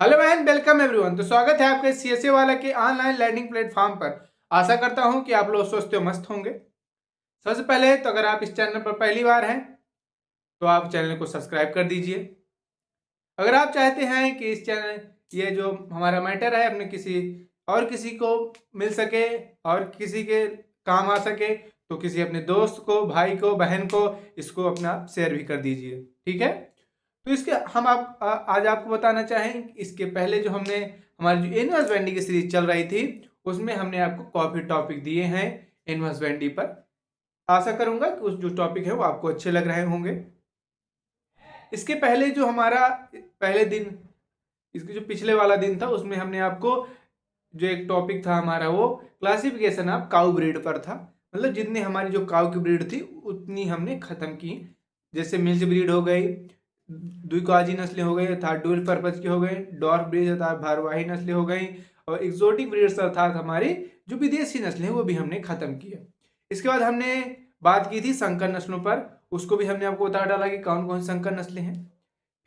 Hello and welcome everyone. तो स्वागत है आपके सीएसए वाला के ऑनलाइन लर्निंग प्लेटफॉर्म पर। आशा करता हूं कि आप लोग स्वस्थ और मस्त होंगे। सबसे पहले तो अगर आप इस चैनल पर पहली बार हैं तो आप चैनल को सब्सक्राइब कर दीजिए। अगर आप चाहते हैं कि इस चैनल ये जो हमारा मैटर है अपने किसी को मिल सके और किसी के काम आ सके, तो किसी अपने दोस्त को, भाई को, बहन को इसको अपना शेयर भी कर दीजिए। ठीक है। तो इसके हम आज आपको बताना चाहें, इसके पहले जो हमने हमारी जो इनवर्स वेंडी की सीरीज चल रही थी उसमें हमने आपको काफी टॉपिक दिए हैं इनवर्स वेंडी पर। आशा करूंगा कि उस जो टॉपिक है वो आपको अच्छे लग रहे होंगे। इसके पहले जो हमारा पहले दिन इसके जो पिछले वाला दिन था उसमें हमने आपको जो एक टॉपिक था हमारा वो क्लासिफिकेशन ऑफ काउ ब्रीड पर था। मतलब जितनी हमारी जो काउ की ब्रीड थी उतनी हमने खत्म की। जैसे मिल्क ब्रीड हो गई, द्विकाजी नस्लें हो गई अर्थात डुअल पर्पज की हो गई, डॉर्फ ब्रीड अर्थात भारवाही नस्लें हो गई, और एक्सोटिक ब्रीड्स अर्थात हमारी जो विदेशी नस्लें हैं वो भी हमने खत्म की है। इसके बाद हमने बात की थी संकर नस्लों पर। उसको भी हमने आपको बता डाला कि कौन कौन सी संकर नस्लें हैं।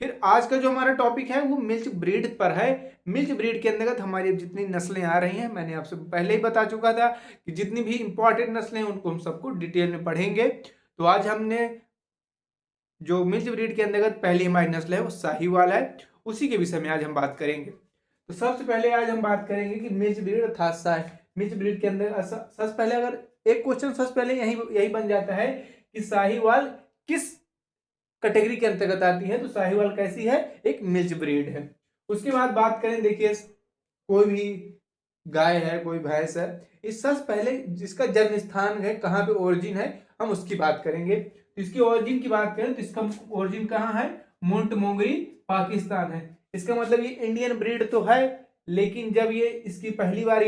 फिर आज का जो हमारा टॉपिक है वो मिल्क ब्रीड पर है। मिल्क ब्रीड के अंतर्गत हमारी जितनी नस्लें आ रही हैं मैंने आपसे पहले ही बता चुका था कि जितनी भी इंपॉर्टेंट नस्लें हैं उनको हम सबको डिटेल में पढ़ेंगे। तो आज हमने जो मिल्क ब्रीड के अंतर्गत पहली हमारी नस्ल है वो साहीवाल है, उसी के विषय में आज हम बात करेंगे। तो सबसे पहले आज हम बात करेंगे कि मिल्क ब्रीड अर्थात मिल्क ब्रीड के अंदर सबसे पहले अगर एक क्वेश्चन सबसे पहले यही यही बन जाता है कि साहीवाल किस कैटेगरी के अंतर्गत आती है। तो साहीवाल कैसी है? एक मिल्क ब्रीड है। उसके बाद बात करें, देखिए कोई भी गाय है, कोई भैंस है, इस सबसे पहले जिसका जन्म स्थान है, कहाँ पे ओरिजिन है, हम उसकी बात करेंगे। तो इसकी ओरिजिन की बात करें तो इसका ओरिजिन कहाँ है? मोंटमोंगरी, पाकिस्तान है। इसका मतलब ये इंडियन ब्रीड तो है, लेकिन जब ये इसकी पहली बार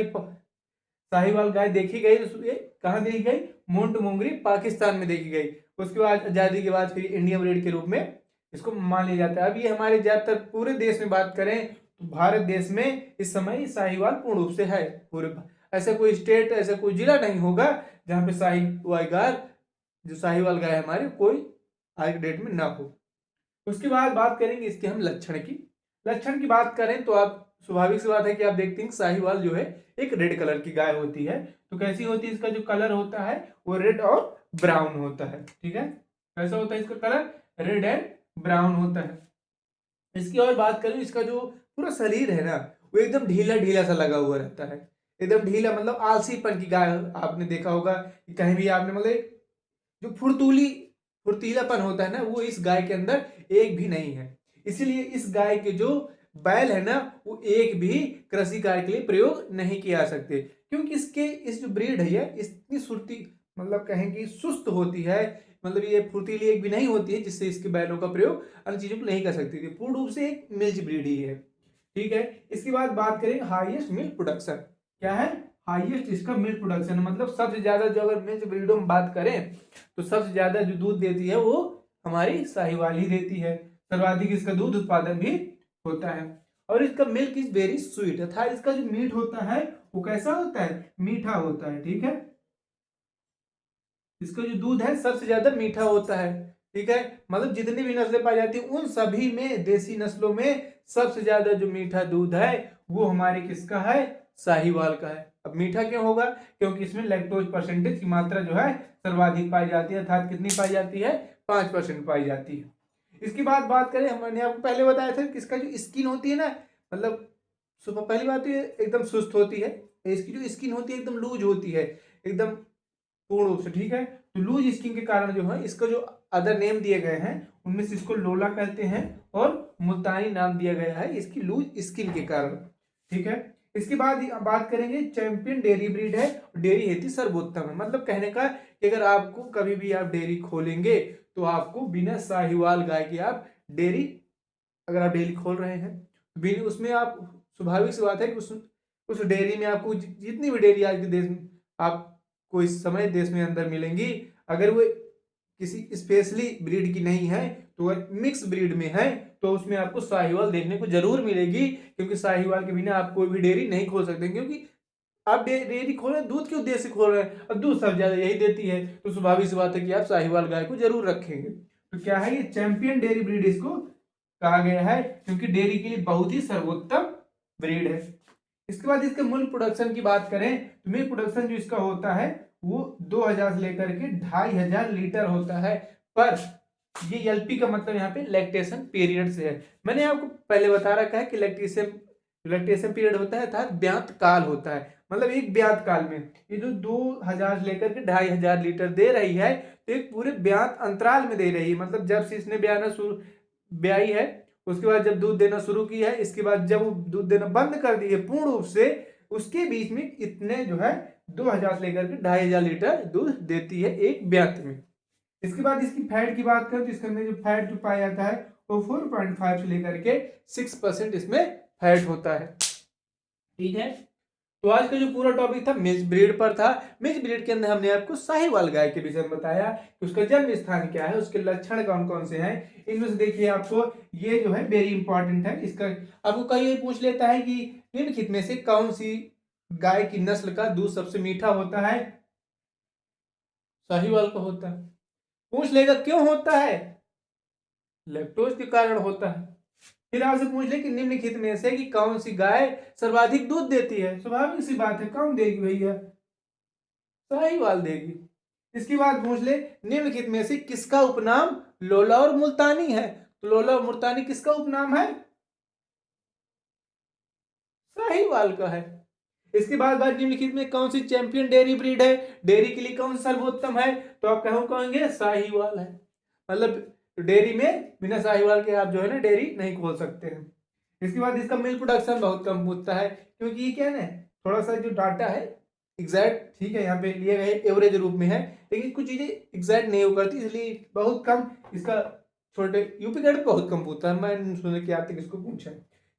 साहिवाल गाय देखी गई तो ये कहाँ देखी गई? मोंटमोंगरी, पाकिस्तान में देखी गई। उसके बाद आजादी के बाद फिर इंडियन ब्रीड के रूप में इसको मान लिया जाता है। अब ये हमारे ज्यादातर पूरे देश में बात करें तो भारत देश में इस समय साहिवाल पूर्ण रूप से है। पूरे ऐसा कोई स्टेट, ऐसा कोई जिला नहीं होगा जहाँ पे साहिवाल गाय, जो साहिवाल गाय हमारी, कोई आज के डेट में ना हो। उसके बाद बात करेंगे इसके हम लक्षण की बात करें तो आप स्वाभाविक सी बात है कि आप देखते हैं साहिवाल जो है एक रेड कलर की गाय होती है। तो कैसी होती है? इसका जो कलर होता है वो रेड और ब्राउन होता है। ठीक है, कैसा होता है इसका कलर? रेड एंड ब्राउन होता है। इसकी और बात करें, इसका जो पूरा शरीर है ना वो एकदम ढीला ढीला सा लगा हुआ रहता है। एकदम ढीला मतलब आलसीपन की गाय आपने देखा होगा कि कहीं भी आपने मतलब जो फुर्तीलापन होता है ना वो इस गाय के अंदर एक भी नहीं है। इसीलिए इस गाय के जो बैल है ना वो एक भी कृषि कार्य के लिए प्रयोग नहीं किए जा सकते, क्योंकि इसके इस जो ब्रीड है ये इतनी सुर्ती मतलब कहें कि सुस्त होती है। मतलब ये फुर्तीली एक भी नहीं होती है जिससे इसके बैलों का प्रयोग अन्य चीजों को नहीं कर सकती थी। पूर्ण रूप से एक मिल्क ब्रीड ही है। ठीक है। इसके बाद बात करें हाईएस्ट मिल्क प्रोडक्शन। क्या है? हाईएस्ट इसका मिल्क प्रोडक्शन, मतलब सबसे ज्यादा जो अगर मिल्क ब्रीडों में बात करें तो सबसे ज्यादा जो दूध देती है वो हमारी साहिवाल ही देती है। सर्वाधिक इसका दूध उत्पादन भी होता है। और इसका मिल्क इज वेरी स्वीट, अर्थात इसका जो मीठ होता है वो कैसा होता है? मीठा होता है। ठीक है, इसका जो दूध है सबसे ज्यादा मीठा होता है। ठीक है, मतलब जितनी भी नस्लें पाई जाती है उन सभी में, देसी नस्लों में सबसे ज्यादा जो मीठा दूध है वो हमारे किसका है? साहिवाल का है। अब मीठा क्यों होगा? क्योंकि इसमें लैक्टोज परसेंटेज की मात्रा जो है सर्वाधिक पाई जाती है, अर्थात कितनी पाई जाती है? 5% पाई जाती है। इसकी बात करें, हमने आपको पहले बताया था कि इसका जो स्किन होती है ना, मतलब सुबह पहली बात तो ये एकदम सुस्त होती है। इसकी जो स्किन होती है एकदम लूज होती है, एकदम पूर्ण रूप से। ठीक है, तो लूज स्किन के कारण जो है इसका जो अदर नेम दिए गए हैं उनमें से इसको लोला कहते हैं और मुल्तानी नाम दिया गया है इसकी लूज स्किन के कारण। ठीक है, इसके बाद बात करेंगे चैंपियन डेयरी ब्रीड है, डेयरी हेती सर्वोत्तम है। मतलब कहने का कि अगर आपको कभी भी आप डेयरी खोलेंगे तो आपको बिना साहिवाल गाय के आप डेयरी, अगर आप डेयरी खोल रहे हैं बिना उसमें आप, स्वाभाविक सी बात है कि उस डेयरी में आपको जितनी भी डेयरी आज के देश में आपको इस समय देश में अंदर मिलेंगी, अगर वो किसी स्पेशली ब्रीड की नहीं है तो वह मिक्स ब्रीड में है तो उसमें आपको साहिवाल देखने को जरूर मिलेगी। क्योंकि साहिवाल के बिना आप कोई भी डेयरी नहीं खोल सकते, क्योंकि आप डेयरी खोल रहे हैं दूध के उद्देश्य से खोल रहे हैं और दूध सबसे ज्यादा यही देती है, तो स्वाभाविक सी बात है कि आप साहिवाल गाय को जरूर रखेंगे। तो क्या है ये? चैंपियन डेयरी ब्रीड इसको कहा गया है, क्योंकि डेयरी के लिए बहुत ही सर्वोत्तम ब्रीड है। इसके बाद इसके मिल्क प्रोडक्शन की बात करें तो मिल्क प्रोडक्शन जो इसका होता है वो 2000 से लेकर के 2500 लीटर होता है। पर ये एलपी का मतलब यहाँ पे लैक्टेशन पीरियड से है। मैंने आपको पहले बता रखा है कि लैक्टेशन पीरियड होता है अर्थात ब्यात काल होता है, मतलब एक ब्यात काल में ये जो 2000 से लेकर के 2500 लीटर दे रही है तो एक पूरे ब्यात अंतराल में दे रही है। मतलब जब से इसने ब्याई है उसके बाद जब दूध देना शुरू किया है, इसके बाद जब वो दूध देना बंद कर दी है पूर्ण रूप से, उसके बीच में इतने जो है 2000 से लेकर के 2500 लीटर दूध देती है एक ब्यात में। इसके बाद इसकी फैट की बात करें तो इसके अंदर जो फैट जो पाया जाता है वो 4.5 से लेकर के 6% इसमें फैट होता है। ठीक है, तो आज का जो पूरा टॉपिक था मिक्स ब्रीड पर था। मिक्स ब्रीड के अंदर हमने आपको साहिवाल गाय के विषय में बताया कि उसका जन्म स्थान क्या है, उसके लक्षण कौन कौन से हैं। इनमें से देखिए आपको ये जो है वेरी इंपॉर्टेंट है। इसका आपको कई पूछ लेता है कि निम्नलिखित में से कौन सी गाय की नस्ल का दूध सबसे मीठा होता है, साहिवाल का होता है। पूछ लेगा क्यों होता है, लैक्टोज के कारण होता है। फिर आपसे पूछ ले कि निम्नलिखित में से कि कौन सी गाय सर्वाधिक दूध देती है, स्वाभाविक सी बात है कौन देगी भैया, साहिवाल देगी। इसके बाद पूछ ले निम्नलिखित में से किसका उपनाम लोला और मुल्तानी है, तो लोला और मुल्तानी किसका उपनाम है, साहिवाल का है। इसके बाद निम्नलिखित में कौन सी चैंपियन डेयरी ब्रीड है, डेयरी के लिए कौन सा सर्वोत्तम है, तो आप कहेंगे साहिवाल है। मतलब डेयरी में बिना साहिवाल के आप जो है ना डेयरी नहीं खोल सकते हैं। इसके बाद इसका मिल्क प्रोडक्शन बहुत कम होता है, क्योंकि ये क्या है ना थोड़ा सा जो डाटा है एग्जैक्ट ठीक है यहाँ पे लिए गए एवरेज रूप में है, लेकिन कुछ चीजें एग्जैक्ट नहीं हो करती, इसलिए बहुत कम इसका छोटे यूपी कैट बहुत कम पूछता है। मैं सुने कि आप तक इसको पूछा,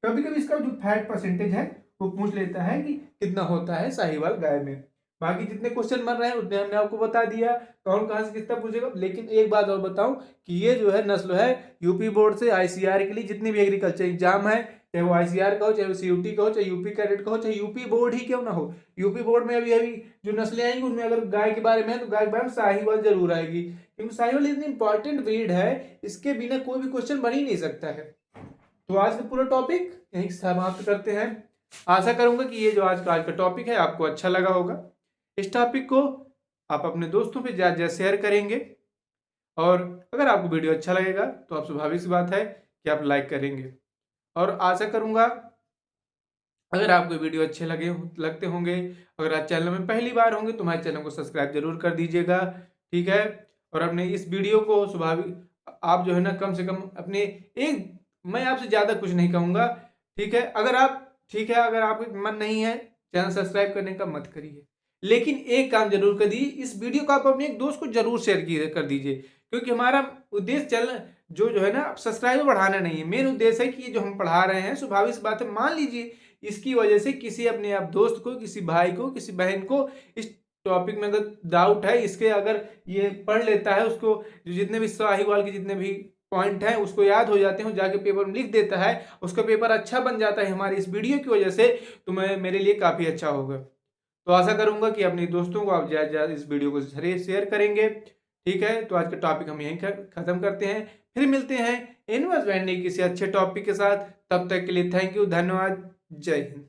कभी कभी इसका जो फैट परसेंटेज है वो पूछ लेता है कि कितना होता है साहिवाल गाय में। बाकी जितने क्वेश्चन बन रहे हैं उतने हमने आपको बता दिया, कौन कहाँ से कितना पूछेगा। लेकिन एक बात और बताऊं कि ये जो है नस्ल है यूपी बोर्ड से आईसीआर के लिए जितनी भी एग्रीकल्चर एग्जाम है, चाहे वो आईसीआर का हो, चाहे वो सीयूटी का हो, चाहे यूपी कैडेट का हो, चाहे यूपी बोर्ड ही क्यों ना हो, यूपी बोर्ड में अभी अभी जो नस्लें आएंगी उनमें अगर गाय के बारे में है तो गाय के बारे में साहिवाल जरूर आएगी, क्योंकि साहिवाल इतनी इंपॉर्टेंट ब्रीड है, इसके बिना कोई भी क्वेश्चन बन ही नहीं सकता है। तो आज का पूरा टॉपिक यहीं समाप्त करते हैं। आशा करूंगा कि ये जो आज का टॉपिक है आपको अच्छा लगा होगा। इस टॉपिक को आप अपने दोस्तों पे ज़्यादा शेयर करेंगे, और अगर आपको वीडियो अच्छा लगेगा तो आप स्वाभाविक सी बात है कि आप लाइक करेंगे। और आशा करूंगा अगर आपको वीडियो अच्छे लगते होंगे, अगर आप चैनल में पहली बार होंगे तो हमारे चैनल को सब्सक्राइब जरूर कर दीजिएगा। ठीक है, और अपने इस वीडियो को स्वाभाविक आप जो है ना कम से कम अपने एक, मैं आपसे ज़्यादा कुछ नहीं कहूँगा। ठीक है, अगर आपको मन नहीं है चैनल सब्सक्राइब करने का मत करिए, लेकिन एक काम जरूर कर दीजिए, इस वीडियो को आप अपने एक दोस्त को जरूर शेयर कर दीजिए, क्योंकि हमारा उद्देश्य चैनल जो है ना सब्सक्राइबर बढ़ाना नहीं है, मेन उद्देश्य है कि ये जो हम पढ़ा रहे हैं स्वाभाविक सी बात है, मान लीजिए इसकी वजह से किसी अपने आप दोस्त को, किसी भाई को, किसी बहन को इस टॉपिक में अगर डाउट है, इसके अगर ये पढ़ लेता है, उसको जो जितने भी साहिवाल के जितने भी पॉइंट हैं उसको याद हो जाते हैं, जाके पेपर में लिख देता है, उसका पेपर अच्छा बन जाता है हमारी इस वीडियो की वजह से, तो मेरे लिए काफ़ी अच्छा होगा। तो आशा करूंगा कि अपने दोस्तों को आप ज़्यादा इस वीडियो को शेयर करेंगे। ठीक है, तो आज का टॉपिक हम यहीं खत्म करते हैं, फिर मिलते हैं इन्वेस्टमेंट किसी अच्छे टॉपिक के साथ। तब तक के लिए थैंक यू, धन्यवाद, जय हिंद।